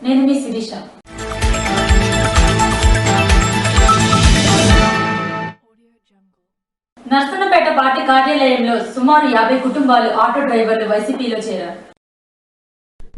నేను మీ శిరీష. నర్సన్నపేట పార్టీ కార్యాలయంలో సుమారు 50 కుటుంబాలు ఆటో డ్రైవర్లు వైసీపీలో చేరారు.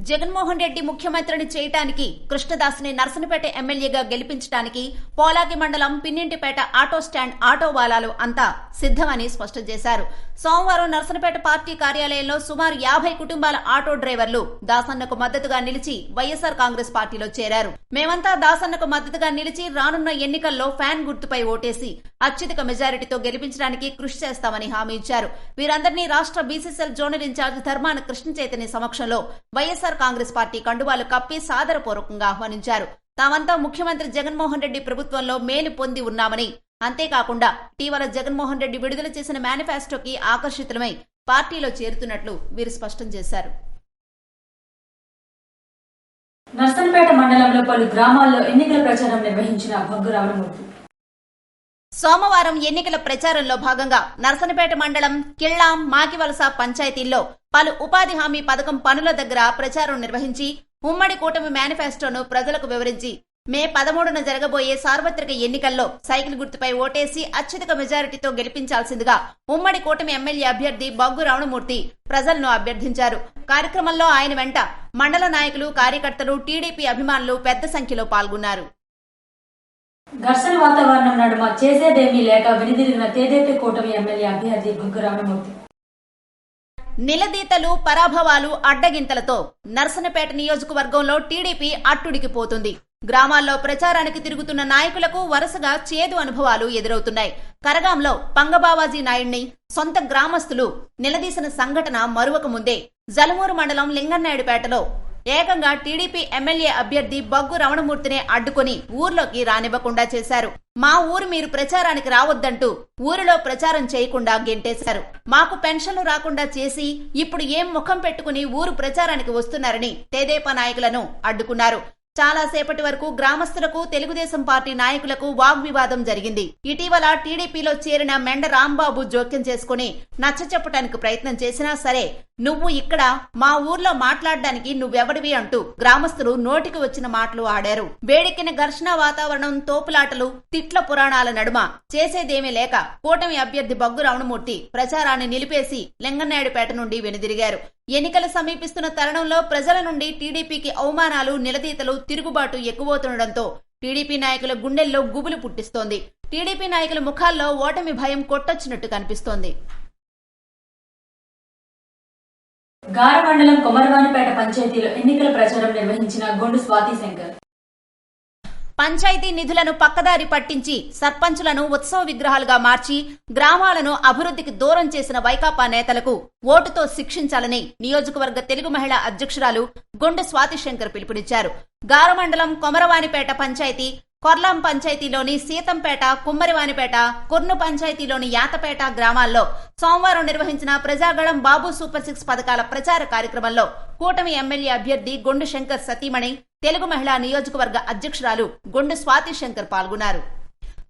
జగన్మోహన్ రెడ్డి ముఖ్యమంత్రిని చేయటానికి కృష్ణదాస్ని నర్సన్నపేట ఎమ్మెల్యేగా గెలిపించడానికి పోలాకి మండలం పిన్నింటిపేట ఆటో స్టాండ్ ఆటో వాలాలు అంతా సిద్దమని స్పష్టం చేశారు. సోమవారం నర్సన్నపేట పార్టీ కార్యాలయంలో సుమారు 50 కుటుంబాల ఆటో డ్రైవర్లు దాసన్నకు మద్దతుగా నిలిచి వైఎస్ఆర్ కాంగ్రెస్ పార్టీలో చేరారు. మేమంతా దాసన్నకు మద్దతుగా నిలిచి రానున్న ఎన్నికల్లో ఫ్యాన్ గుర్తుపై ఓటేసి అత్యధిక మెజారిటీతో గెలిపించడానికి కృషి చేస్తామని హామీ ఇచ్చారు. వీరందరినీ రాష్ట్ర BCCL zonal incharge Dharmana Krishna Chaitanya సమక్షంలో వైఎస్ఆర్ కాంగ్రెస్ పార్టీ కండువాలు కప్పి సాదరపూర్వకంగా ఆహ్వానించారు. తామంతా ముఖ్యమంత్రి జగన్మోహన్ రెడ్డి ప్రభుత్వంలో మేలు పొంది ఉన్నామని, అంతేకాకుండా ఇటీవల జగన్మోహన్ రెడ్డి విడుదల చేసిన మేనిఫెస్టోకి ఆకర్షితులమై పార్టీలో చేరుతున్నట్లు వీరు స్పష్టం చేశారు. నర్సన్నపేట మండలంలో పలు గ్రామాల్లో ఎన్నికల ప్రచారం నిర్వహించిన భగ్గు రామమూర్తి సోమవారం ఎన్నికల ప్రచారంలో భాగంగా నర్సన్నపేట మండలం కిళ్లాం, మాకివలస పంచాయతీల్లో పలు ఉపాధి హామీ పథకం పనుల దగ్గర ప్రచారం నిర్వహించి ఉమ్మడి కూటమి మేనిఫెస్టోను ప్రజలకు వివరించి మే 13న జరగబోయే సార్వత్రిక ఎన్నికల్లో సైకిల్ గుర్తుపై ఓటేసి అత్యధిక మెజారిటీతో గెలిపించాల్సిందిగా ఉమ్మడి కూటమి ఎమ్మెల్యే అభ్యర్థి బగ్గు రామమూర్తి ప్రజలను అభ్యర్థించారు. కార్యక్రమంలో ఆయన వెంట మండల నాయకులు, కార్యకర్తలు, టీడీపీ అభిమానులు పెద్ద సంఖ్యలో పాల్గొన్నారు. ఘర్షణ వాతావరణం నడుమ చేసేదేమీ లేక వెనుదిరిగిన తెదేపా కూటమి ఎమ్మెల్యే అభ్యర్థి బగ్గు రామమూర్తి నిలదీతలు, పరాభవాలు, అడ్డగింతలతో నర్సన్నపేట నియోజకవర్గంలో టీడీపీ అట్టుడికిపోతుంది. గ్రామాల్లో ప్రచారానికి తిరుగుతున్న నాయకులకు వరుసగా చేదు అనుభవాలు ఎదురవుతున్నాయి. కరగాంలో పంగబావాజీ నాయుడిని సొంత గ్రామస్తులు నిలదీసిన సంఘటన మరువక ముందే జలమూరు మండలం లింగన్నాయుడుపేటలో ఏకంగా టీడీపీ ఎమ్మెల్యే అభ్యర్థి బగ్గు రమణమూర్తినే అడ్డుకుని ఊర్లోకి రానివ్వకుండా చేశారు. మా ఊరు మీరు ప్రచారానికి రావద్దంటూ ఊరిలో ప్రచారం చేయకుండా గెంటేశారు. మాకు పెన్షన్లు రాకుండా చేసి ఇప్పుడు ఏం ముఖం పెట్టుకుని ఊరు ప్రచారానికి వస్తున్నారని తెదేపా నాయకులను అడ్డుకున్నారు. చాలా సేపటి వరకు గ్రామస్తులకు, తెలుగుదేశం పార్టీ నాయకులకు వాగ్వివాదం జరిగింది. ఇటీవల టీడీపీలో చేరిన మెండ రాంబాబు జోక్యం చేసుకుని నచ్చచెప్పటానికి ప్రయత్నం చేసినా సరే, నువ్వు ఇక్కడ మా ఊర్లో మాట్లాడడానికి నువ్వెవడివి అంటూ గ్రామస్తులు నోటికి వచ్చిన మాటలు ఆడారు. వేడెక్కిన ఘర్షణ వాతావరణం, తోపులాటలు, తిట్ల పురాణాల నడుమ చేసేదేమీ లేక కూటమి అభ్యర్థి బగ్గు రామమూర్తి ప్రచారాన్ని నిలిపేసి లింగన్నాయుడుపేట నుండి వెనుదిరిగారు. ఎన్నికలు సమీపిస్తున్న తరుణంలో ప్రజల నుండి టీడీపీకి అవమానాలు, నిలదీతలు, తిరుగుబాటు ఎక్కువవుతుండటంతో టీడీపీ నాయకుల గుండెల్లో గుబులు పుట్టిస్తోంది. టీడీపీ నాయకుల ముఖాల్లో ఓటమి భయం కొట్టొచ్చినట్టు కనిపిస్తోంది. గార మండలం కొమరవానిపేట పంచాయతీలో ఎన్నికల ప్రచారం నిర్వహించిన గొండు స్వాతి శంకర్ పంచాయతీ నిధులను పక్కదారి పట్టించి సర్పంచులను ఉత్సవ విగ్రహాలుగా మార్చి గ్రామాలను అభివృద్ధికి దూరం చేసిన వైకాపా నేతలకు ఓటుతో శిక్షించాలని నియోజకవర్గ తెలుగు మహిళా అధ్యక్షురాలు గొండు స్వాతి శంకర్ పిలుపునిచ్చారు. గార మండలం కొమరవానిపేట పంచాయతీ, కొర్లాం పంచాయతీలోని సీతంపేట, కుమ్మరివానిపేట, కుర్ను పంచాయతీలోని యాతపేట గ్రామాల్లో సోమవారం నిర్వహించిన ప్రజాగళం బాబు సూపర్ 6 పథకాల ప్రచార కార్యక్రమంలో కూటమి ఎమ్మెల్యే అభ్యర్థి గొండు శంకర్ సతీమణి, తెలుగు మహిళా నియోజకవర్గ అధ్యక్షురాలు గొండు స్వాతి శంకర్ పాల్గొన్నారు.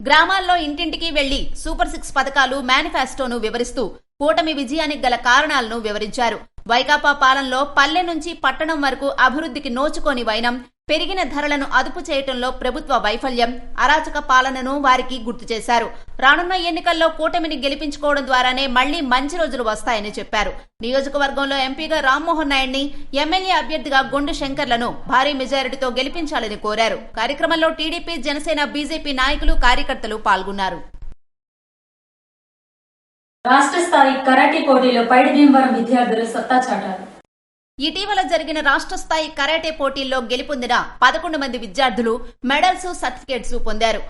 గ్రామాల్లో ఇంటింటికి వెళ్లి సూపర్ 6 పథకాలు, మేనిఫెస్టోను వివరిస్తూ కూటమి విజయానికి గల కారణాలను వివరించారు. వైకాపా పాలనలో పల్లె నుంచి పట్టణం వరకు అభివృద్ధికి నోచుకోని వైనం, పెరిగిన ధరలను అదుపు చేయటంలో ప్రభుత్వ వైఫల్యం, అరాచక పాలనను వారికి గుర్తు చేశారు. రానున్న ఎన్నికల్లో కూటమిని గెలిపించుకోవడం ద్వారానే మళ్లీ మంచి రోజులు వస్తాయని చెప్పారు. నియోజకవర్గంలో ఎంపీగా రామ్మోహన్ నాయుడిని, ఎమ్మెల్యే అభ్యర్థిగా గొండు శంకర్లను భారీ మెజారిటీతో గెలిపించాలని కోరారు. కార్యక్రమంలో టీడీపీ, జనసేన, బీజేపీ నాయకులు, కార్యకర్తలు పాల్గొన్నారు. రాష్ట్ర స్థాయి కరాటే పోటీలో పైడి భీమవరం విద్యార్థులు సత్తా చాటారు. ఇటీవల జరిగిన రాష్ట్ర స్థాయి కరాటే పోటీల్లో గెలుపొందిన 11 మంది విద్యార్థులు మెడల్స్, సర్టిఫికేట్స్ పొందారు.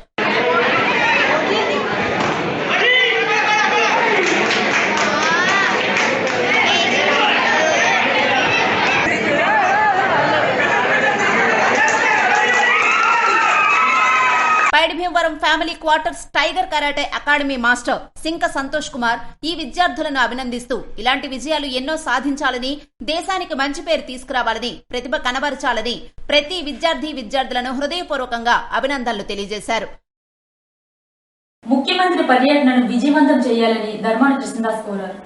Paidi Bhimavaram family quarters tiger karate academy master Sinka Santosh Kumar ఈ విద్యార్థులను అభినందిస్తూ ఇలాంటి విజయాలు ఎన్నో సాధించాలని, దేశానికి మంచి పేరు తీసుకురావాలని, ప్రతిభ కనబరచాలని ప్రతి విద్యార్థులను హృదయపూర్వకంగా అభినందనలు తెలియజేశారు. ముఖ్యమంత్రి పర్యటనను విజయవంతం చేయాలని ధర్మాన కృష్ణదాస్ కోరారు.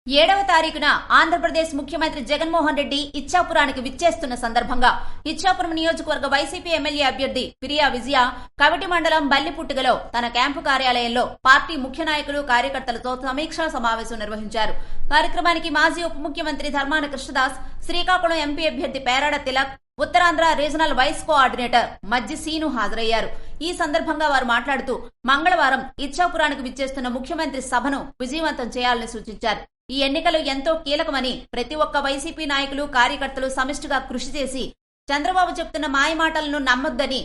7వ తారీఖున ఆంధ్రప్రదేశ్ ముఖ్యమంత్రి జగన్మోహన్ రెడ్డి ఇచ్చాపురానికి విచ్చేస్తున్న సందర్భంగా ఇచ్చాపురం నియోజకవర్గ వైసీపీ ఎమ్మెల్యే అభ్యర్థి పిరియా విజయ కవిటి మండలం బల్లిపుట్టుగలో తన క్యాంపు కార్యాలయంలో పార్టీ ముఖ్య నాయకులు కార్యకర్తలతో సమీక్షా సమావేశం నిర్వహించారు. కార్యక్రమానికి మాజీ ఉప ముఖ్యమంత్రి ధర్మాన కృష్ణదాస్, శ్రీకాకుళం ఎంపీ అభ్యర్థి Perada Tilak, Uttarandhra regional vice coordinator Majji Seenu హాజరయ్యారు. ఈ సందర్భంగా వారు మాట్లాడుతూ మంగళవారం ఇచ్చాపురానికి విచ్చేస్తున్న ముఖ్యమంత్రి సభను విజయవంతం చేయాలని సూచించారు. ఈ ఎన్నికలు ఎంతో కీలకమని ప్రతి ఒక్క వైసీపీ నాయకులు కార్యకర్తలు సమిష్టిగా కృషి చేసి చంద్రబాబు చెప్తున్న మాయమాటలను నమ్మొద్దని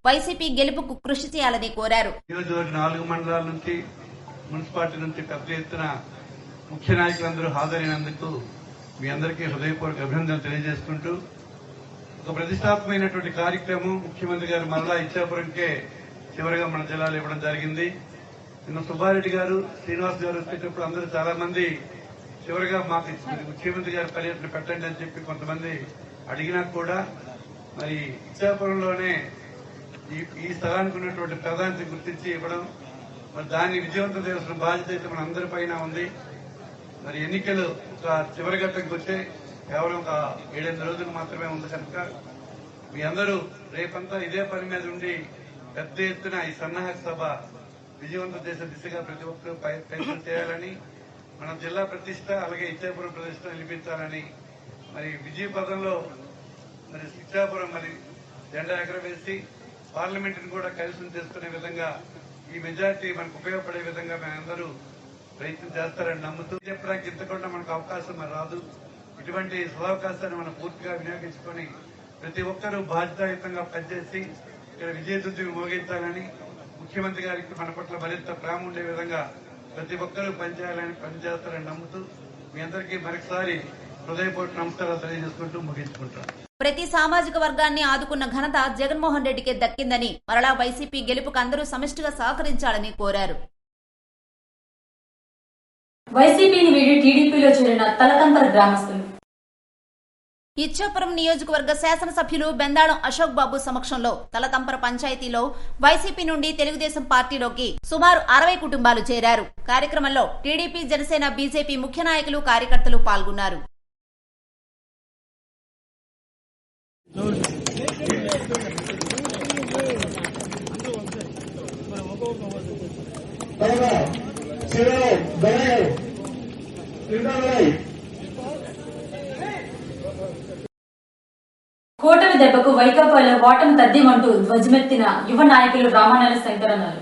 వైసీపీ గెలుపుకు కృషి చేయాలని కోరారు. 4 మండలాల నుంచి మున్సిపాలిటీ నుంచి పెద్ద ఎత్తున ముఖ్య నాయకులందరూ హాజరైనందుకు మీ అందరికీ హృదయపూర్వక అభినందనలు తెలియజేసుకుంటూ ఒక ప్రతిష్టాత్మకమైనటువంటి కార్యక్రమం ముఖ్యమంత్రి గారు మరలా ఇచ్చాపురంకే చివరిగా మన జిల్లాలో ఇవ్వడం జరిగింది. నిన్న సుబ్బారెడ్డి గారు, శ్రీనివాస్ గారు వచ్చేటప్పుడు అందరూ చాలా మంది చివరిగా మాకు ముఖ్యమంత్రి గారి పర్యటన పెట్టండి అని చెప్పి కొంతమంది అడిగినా కూడా మరి ఇచ్చాపురంలోనే ఈ స్థలానికి ఉన్నటువంటి ప్రాధాన్యత గుర్తించి ఇవ్వడం, మరి దాన్ని విజయవంతం చేయాల్సిన బాధ్యత అయితే మన అందరిపైన ఉంది. మరి ఎన్నికలు ఒక చివరి ఘట్టంకి వచ్చే కేవలం ఒక 7-8 రోజులు మాత్రమే ఉంది కనుక మీ అందరూ రేపంతా ఇదే పని మీద ఉండి పెద్ద ఎత్తున ఈ సన్నాహక సభ విజయవంతం చేసే దిశగా ప్రతి ఒక్కరూ ప్రయత్నం చేయాలని, మన జిల్లా ప్రతిష్ట అలాగే ఇచ్చాపురం ప్రతిష్ట నిలిపించాలని, మరి విజయ పదంలో మరి ఇచ్చాపురం మరి జెండా ఎగరవేసి పార్లమెంటును కూడా కలిసి చేసుకునే విధంగా ఈ మెజార్టీ మనకు ఉపయోగపడే విధంగా మేమందరూ ప్రయత్నం చేస్తారని నమ్ముతూ చెప్పడానికి ఇంతకుండా మనకు అవకాశం మరి రాదు. ఇటువంటి సదవకాశాన్ని మనం పూర్తిగా వినియోగించుకొని ప్రతి ఒక్కరూ బాధ్యతాయుతంగా పనిచేసి ఇక్కడ విజయదుద్ది మోగించాలని, ముఖ్యమంత్రి గారికి మన పట్ల మరింత ప్రేమ ఉండే విధంగా ప్రతి ఒక్కరూ పనిచేయాలని పనిచేస్తారని నమ్ముతూ మీ అందరికీ మరొకసారి హృదయపూర్వక నమస్కారాలు తెలియజేసుకుంటూ ముగించుకుంటాం. ప్రతి సామాజిక వర్గాన్ని ఆదుకున్న ఘనత జగన్మోహన్ రెడ్డికే దక్కిందని, మరలా వైసీపీ గెలుపుకు అందరూ సమిష్టిగా సహకరించాలని కోరారు. వైసీపీని వీడి టీడీపీలో చేరిన తలకంపర గ్రామస్తులు. ఇచ్చాపురం నియోజకవర్గ శాసనసభ్యులు బెందాళం అశోక్ బాబు సమక్షంలో తలతంపర పంచాయతీలో వైసీపీ నుండి తెలుగుదేశం పార్టీలోకి సుమారు 60 కుటుంబాలు చేరారు. కార్యక్రమంలో టీడీపీ, జనసేన, బీజేపీ ముఖ్య నాయకులు, కార్యకర్తలు పాల్గొన్నారు. కూటమి దెబ్బకు వైకాపాలో ఓటమి తథ్యమంటూ ధ్వజమెత్తిన యువ నాయకులు రామానాయుడు శంకర్ అన్నారు.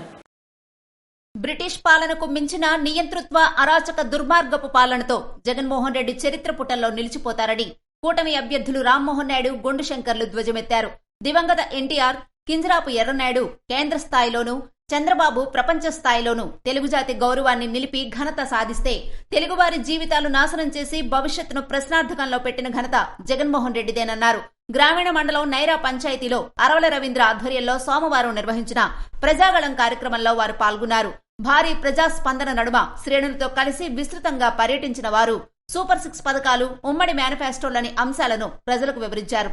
బ్రిటిష్ పాలనకు మించిన నియంతృత్వ, అరాచక, దుర్మార్గపు పాలనతో జగన్మోహన్ రెడ్డి చరిత్ర పుటల్లో నిలిచిపోతారని కూటమి అభ్యర్థులు రామ్మోహన్ నాయుడు, గొండు శంకర్లు ధ్వజమెత్తారు. దివంగత ఎన్టీఆర్, కింజరాపు ఎర్రనాయుడు కేంద్ర స్థాయిలోనూ, చంద్రబాబు ప్రపంచ స్థాయిలోనూ తెలుగుజాతి గౌరవాన్ని నిలిపి ఘనత సాధిస్తే తెలుగువారి జీవితాలు నాశనం చేసి భవిష్యత్తును ప్రశ్నార్థకంలో పెట్టిన ఘనత జగన్మోహన్ రెడ్డిదేనన్నారు. గ్రామీణ మండలం నైరా పంచాయతీలో అరవల రవీంద్ర ఆధ్వర్యంలో సోమవారం నిర్వహించిన ప్రజాగళం కార్యక్రమంలో వారు పాల్గొన్నారు. భారీ ప్రజాస్పందన నడుమ శ్రేణులతో కలిసి విస్తృతంగా పర్యటించిన వారు సూపర్ 6 పథకాలు, ఉమ్మడి మేనిఫెస్టోలోని అంశాలను ప్రజలకు వివరించారు.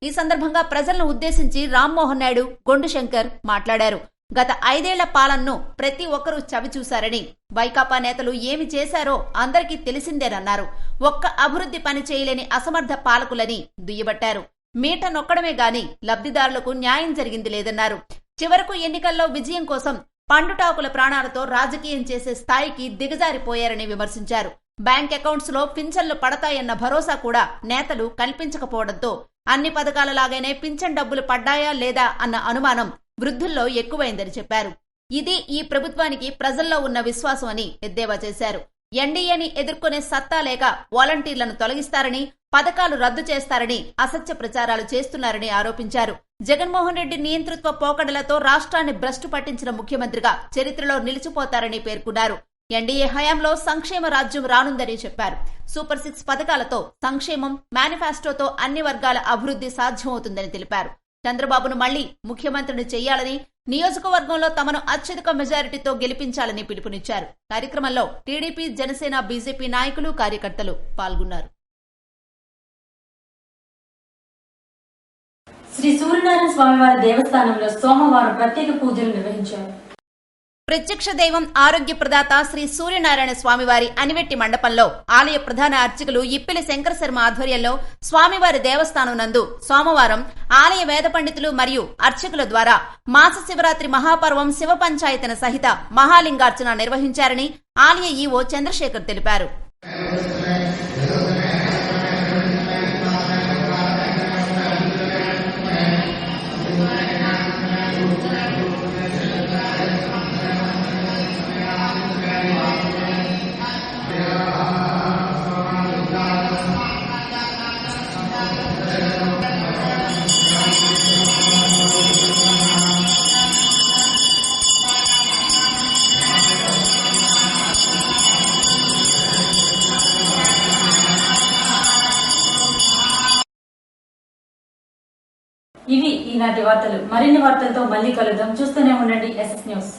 ఈ సందర్భంగా ప్రజలను ఉద్దేశించి రామ్మోహన్ నాయుడు, గొండు శంకర్ మాట్లాడారు. గత 5 ఏళ్ల పాలనను ప్రతి ఒక్కరూ చవిచూశారని, వైకాపా నేతలు ఏమి చేశారో అందరికీ తెలిసిందేనన్నారు. ఒక్క అభివృద్ధి పని చేయలేని అసమర్థ పాలకులని దుయ్యబట్టారు. మీట నొక్కడమే గాని లబ్ధిదారులకు న్యాయం జరిగింది లేదన్నారు. చివరకు ఎన్నికల్లో విజయం కోసం పండుటాకుల ప్రాణాలతో రాజకీయం చేసే స్థాయికి దిగజారిపోయారని విమర్శించారు. బ్యాంక్ అకౌంట్స్ లో పింఛన్లు పడతాయన్న భరోసా కూడా నేతలు కల్పించకపోవడంతో అన్ని పథకాలలాగానే పింఛన్ డబ్బులు పడ్డాయా లేదా అన్న అనుమానం వృద్ధుల్లో ఎక్కువైందని చెప్పారు. ఇది ఈ ప్రభుత్వానికి ప్రజల్లో ఉన్న విశ్వాసం అని ఎద్దేవా చేశారు. ఎన్డీఏని ఎదుర్కొనే సత్తా లేక వాలంటీర్లను తొలగిస్తారని, పథకాలు రద్దు చేస్తారని అసత్య ప్రచారాలు చేస్తున్నారని ఆరోపించారు. జగన్మోహన్ రెడ్డి నియంతృత్వ పోకడలతో రాష్ట్రాన్ని భ్రష్టు పట్టించిన ముఖ్యమంత్రిగా చరిత్రలో నిలిచిపోతారని పేర్కొన్నారు. ఎన్డీఏ హయాంలో సంక్షేమ రాజ్యం రానుందని చెప్పారు. సూపర్ 6 పథకాలతో సంక్షేమం, మేనిఫెస్టోతో అన్ని వర్గాల అభివృద్ధి సాధ్యమవుతుందని తెలిపారు. చంద్రబాబును మళ్లీ ముఖ్యమంత్రిని చేయాలని, నియోజకవర్గంలో తమను అత్యధిక మెజారిటీతో గెలిపించాలని పిలుపునిచ్చారు. కార్యక్రమంలో టీడీపీ, జనసేన, బీజేపీ నాయకులు, కార్యకర్తలు పాల్గొన్నారు. శ్రీ సూర్యనారాయణ స్వామివారి దేవస్థానంలో సోమవారం ప్రత్యేక పూజలు నిర్వహించారు. ప్రత్యక్ష దైవం, ఆరోగ్య ప్రదాత శ్రీ సూర్యనారాయణ స్వామివారి అనివెట్టి మండపంలో ఆలయ ప్రధాన అర్చకులు ఇప్పిలి శంకర శర్మ ఆధ్వర్యంలో స్వామివారి దేవస్థానం నందు సోమవారం ఆలయ వేద పండితులు మరియు అర్చకుల ద్వారా మాస శివరాత్రి మహాపర్వం శివ పంచాయతన సహిత మహాలింగార్చన నిర్వహించారని ఆలయ ఈవో చంద్రశేఖర్ తెలిపారు. ఇవి ఈనాటి వార్తలు. మరిన్ని వార్తలతో మళ్ళీ కలుద్దాం. చూస్తూనే ఉండండి SS న్యూస్.